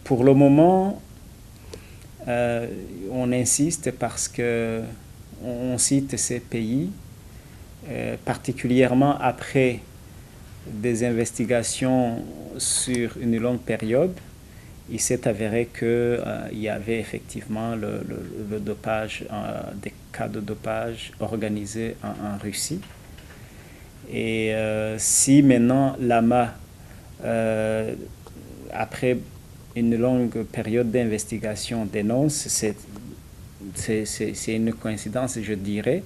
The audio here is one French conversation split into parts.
pour le moment, on insiste parce que on cite ces pays, particulièrement après des investigations sur une longue période. Il s'est avéré qu'il y avait effectivement le dopage, des cas de dopage organisés en Russie. Et si maintenant l'AMA, après une longue période d'investigation, dénonce, c'est une coïncidence, je dirais.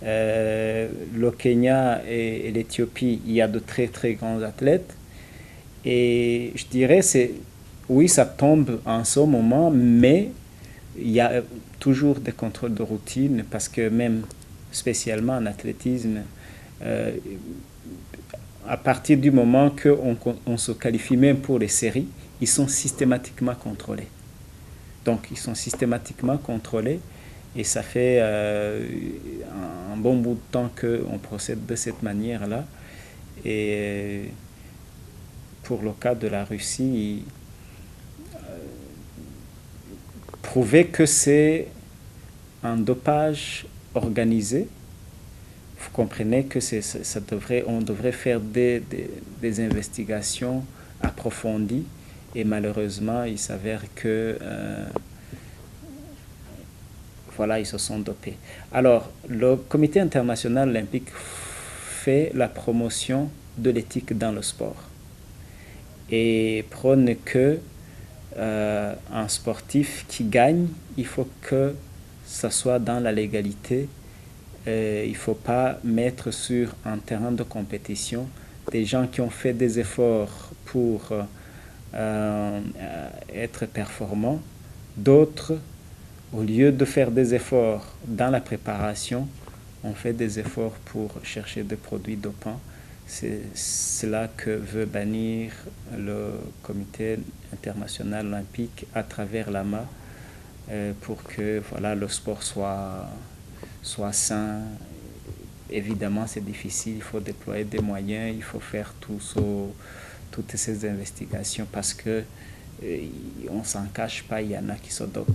Le Kenya et l'Éthiopie, il y a de très très grands athlètes. Et je dirais, oui, ça tombe en ce moment, mais il y a toujours des contrôles de routine parce que même spécialement en athlétisme, à partir du moment qu'on se qualifie même pour les séries, ils sont systématiquement contrôlés. Donc, ils sont systématiquement contrôlés et ça fait un bon bout de temps qu'on procède de cette manière-là. Et pour le cas de la Russie, prouver que c'est un dopage organisé, vous comprenez que on devrait faire des investigations approfondies et malheureusement, il s'avère que voilà, ils se sont dopés. Alors, le Comité international olympique fait la promotion de l'éthique dans le sport et prône que un sportif qui gagne, il faut que ça soit dans la légalité. Il ne faut pas mettre sur un terrain de compétition des gens qui ont fait des efforts pour être performants. D'autres, au lieu de faire des efforts dans la préparation, on fait des efforts pour chercher des produits dopants. C'est cela que veut bannir le Comité international olympique à travers l'AMA pour que voilà, le sport soit sain. Évidemment, c'est difficile, il faut déployer des moyens, il faut faire toutes ces investigations parce que on s'en cache pas, il y en a qui se dopent.